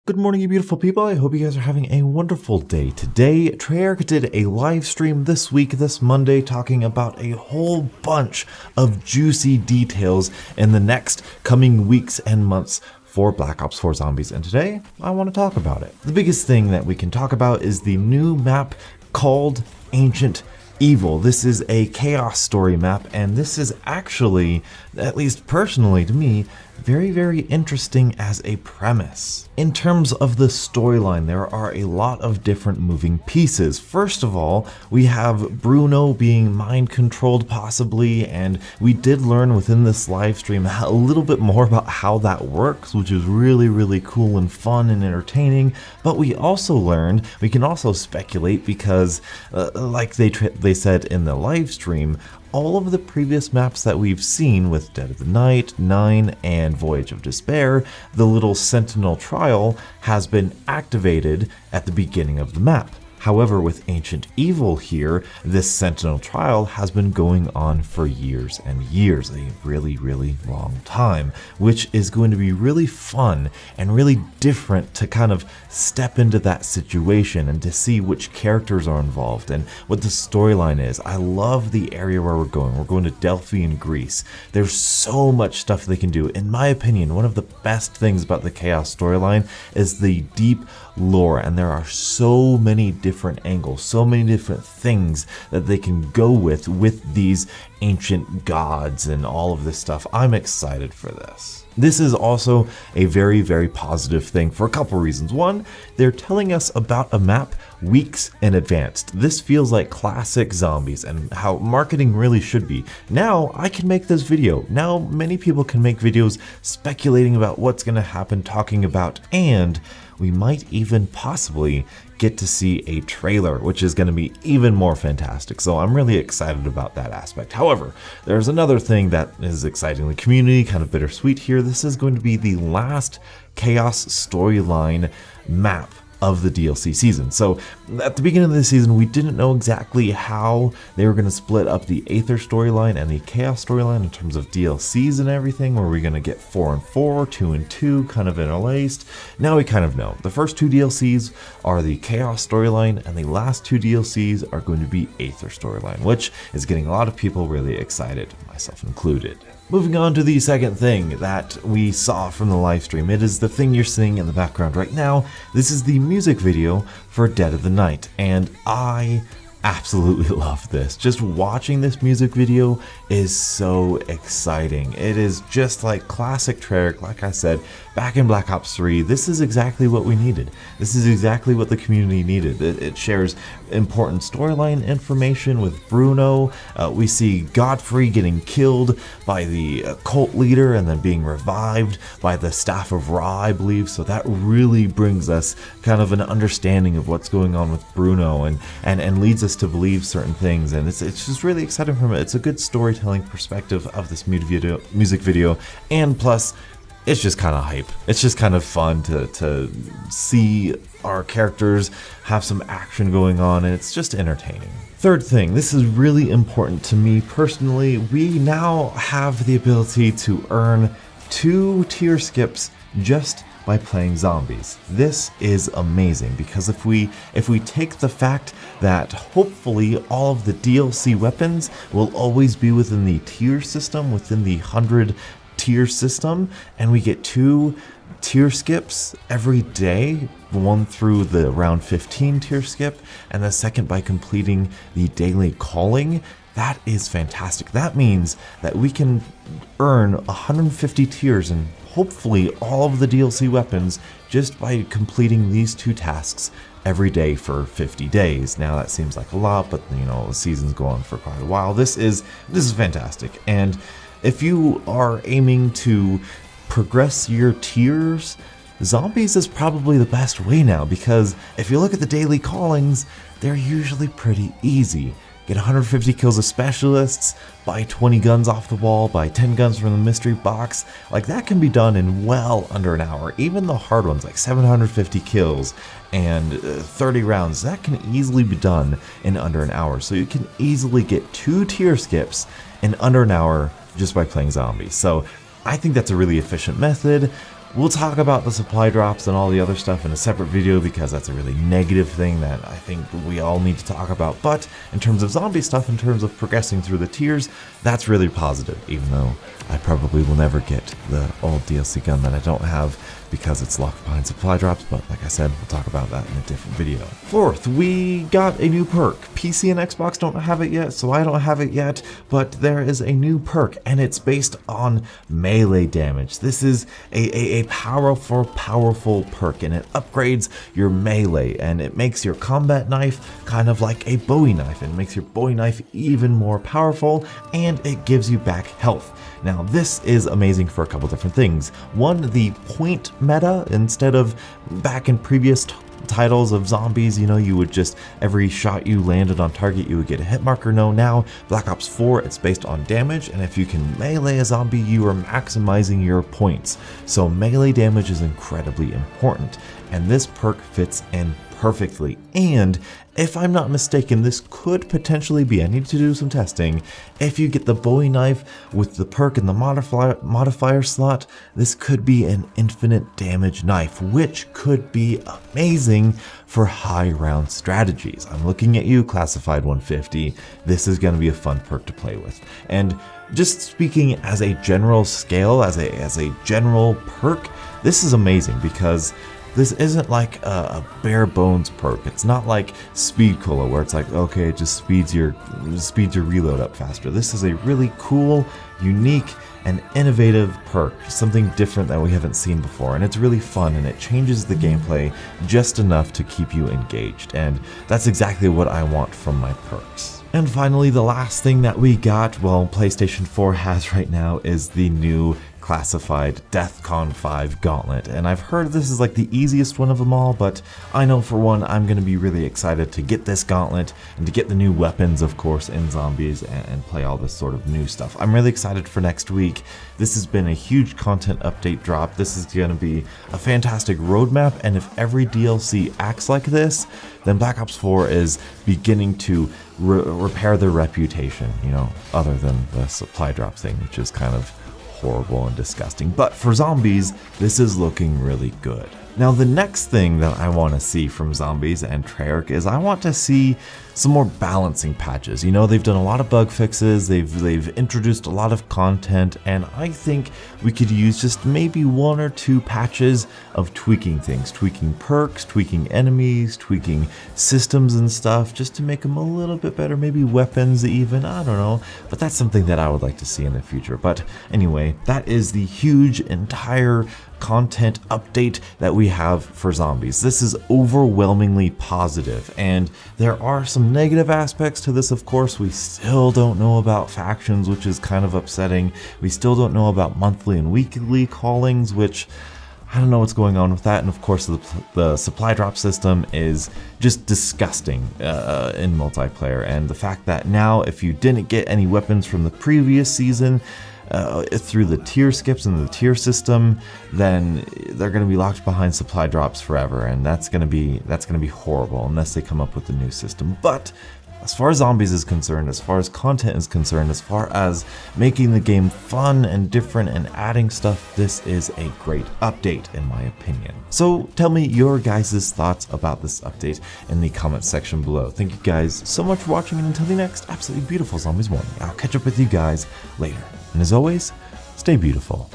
Good morning, you beautiful people. I hope you guys are having a wonderful day. Today, Treyarch did a live stream this week, this Monday, talking about a whole bunch of juicy details in the next coming weeks and months for Black Ops 4 Zombies, and today, I want to talk about it. The biggest thing that we can talk about is the new map called Ancient Evil. This is a chaos story map, and this is actually, at least personally to me, very, very interesting as a premise. In terms of the storyline, there are a lot of different moving pieces. First of all, we have Bruno being mind controlled possibly, and we did learn within this live stream a little bit more about how that works, which is really, really cool and fun and entertaining. But we also learned, we can also speculate because like they said in the live stream, all of the previous maps that we've seen with Dead of the Night, 9, and Voyage of Despair, the little Sentinel trial has been activated at the beginning of the map. However, with Ancient Evil here, this Sentinel trial has been going on for years and years, a really, really long time, which is going to be really fun and really different to kind of step into that situation and to see which characters are involved and what the storyline is. I love the area where we're going. We're going to Delphi in Greece. There's so much stuff they can do. In my opinion, one of the best things about the Chaos storyline is the deep lore, and there are so many different angles, so many different things that they can go with these ancient gods and all of this stuff. I'm excited for this. This is also a very, very positive thing for a couple reasons. One, they're telling us about a map weeks in advance. This feels like classic Zombies and how marketing really should be. Now I can make this video. Now many people can make videos speculating about what's going to happen, talking about, and we might even possibly get to see a trailer, which is going to be even more fantastic. So I'm really excited about that aspect. However, there's another thing that is exciting. The community, kind of bittersweet here. This is going to be the last Chaos storyline map of the DLC season. So at the beginning of the season, we didn't know exactly how they were going to split up the Aether storyline and the Chaos storyline in terms of DLCs and everything. Were we going to get 4 and 4, 2 and 2 kind of interlaced? Now we kind of know. The first 2 DLCs are the Chaos storyline, and the last 2 DLCs are going to be Aether storyline, which is getting a lot of people really excited, myself included. Moving on to the second thing that we saw from the live stream. It is the thing you're seeing in the background right now. This is the music video for Dead of the Night, and I absolutely love this. Just watching this music video is so exciting. It is just like classic Treyarch, like I said, back in Black Ops 3. This is exactly what we needed. This is exactly what the community needed. It shares important storyline information with Bruno. We see Godfrey getting killed by the cult leader and then being revived by the staff of Ra, I believe. So that really brings us kind of an understanding of what's going on with Bruno and leads us to believe certain things, and it's just really exciting from it. It's a good storytelling perspective of this music video, and plus it's just kind of hype. It's just kind of fun to see our characters have some action going on, and it's just entertaining. Third thing, this is really important to me personally. We now have the ability to earn 2 tier skips just by playing zombies. This is amazing because if we take the fact that hopefully all of the DLC weapons will always be within the tier system, within the 100 tier system, and we get 2 tier skips every day, one through the round 15 tier skip and the second by completing the daily calling, that is fantastic. That means that we can earn 150 tiers and hopefully all of the DLC weapons just by completing these 2 tasks every day for 50 days. Now that seems like a lot, but you know, the seasons go on for quite a while. This is fantastic. And if you are aiming to progress your tiers, Zombies is probably the best way now, because if you look at the daily callings, they're usually pretty easy. Get 150 kills of specialists, buy 20 guns off the wall, buy 10 guns from the mystery box. Like, that can be done in well under an hour. Even the hard ones, like 750 kills and 30 rounds, that can easily be done in under an hour. So you can easily get 2 tier skips in under an hour just by playing zombies. So I think that's a really efficient method. We'll talk about the supply drops and all the other stuff in a separate video because that's a really negative thing that I think we all need to talk about. But in terms of zombie stuff, in terms of progressing through the tiers, that's really positive, even though I probably will never get the old DLC gun that I don't have because it's locked behind supply drops, but like I said, we'll talk about that in a different video. Fourth, we got a new perk. PC and Xbox don't have it yet, so I don't have it yet, but there is a new perk, and it's based on melee damage. This is a powerful perk, and it upgrades your melee, and it makes your combat knife kind of like a Bowie knife, and it makes your Bowie knife even more powerful, and it gives you back health. Now, this is amazing for a couple different things. One, the point meta. Instead of back in previous titles of zombies, you would just, every shot you landed on target, you would get a hit marker. No, now Black Ops 4, it's based on damage, and if you can melee a zombie, you are maximizing your points. So melee damage is incredibly important, and this perk fits in perfectly. And if I'm not mistaken, this could potentially be, I need to do some testing, if you get the Bowie knife with the perk and the modifier slot, this could be an infinite damage knife, which could be amazing for high round strategies. I'm looking at you, Classified 150. This is going to be a fun perk to play with. And just speaking as a general scale, as a general perk, this is amazing because this isn't like a bare bones perk. It's not like Speed Cola where it's like, okay, it just speeds your reload up faster. This is a really cool, unique, and innovative perk, something different that we haven't seen before, and it's really fun, and it changes the gameplay just enough to keep you engaged, and that's exactly what I want from my perks. And finally, the last thing that we got, well, PlayStation 4 has right now, is the new Classified DEFCON 5 Gauntlet, and I've heard this is like the easiest one of them all, but I know for one I'm going to be really excited to get this Gauntlet and to get the new weapons, of course, in zombies and play all this sort of new stuff. I'm really excited for next week. This has been a huge content update drop. This is going to be a fantastic roadmap, and if every DLC acts like this, then Black Ops 4 is beginning to repair their reputation, other than the supply drop thing, which is kind of horrible and disgusting. But for zombies, this is looking really good. Now, the next thing that I want to see from Zombies and Treyarch is I want to see some more balancing patches. They've done a lot of bug fixes, they've introduced a lot of content, and I think we could use just maybe 1 or 2 patches of tweaking things, tweaking perks, tweaking enemies, tweaking systems and stuff, just to make them a little bit better, maybe weapons even, I don't know, but that's something that I would like to see in the future. But anyway, that is the huge entire content update that we have for Zombies. This is overwhelmingly positive, and there are some negative aspects to this, of course. We still don't know about factions, which is kind of upsetting. We still don't know about monthly and weekly callings, which I don't know what's going on with that. And of course, the supply drop system is just disgusting in multiplayer, and the fact that now if you didn't get any weapons from the previous season, through the tier skips and the tier system, then they're going to be locked behind supply drops forever, and that's going to be horrible unless they come up with a new system. But as far as Zombies is concerned, as far as content is concerned, as far as making the game fun and different and adding stuff, this is a great update in my opinion. So tell me your guys' thoughts about this update in the comment section below. Thank you guys so much for watching, and until the next absolutely beautiful Zombies morning, I'll catch up with you guys later. And as always, stay beautiful.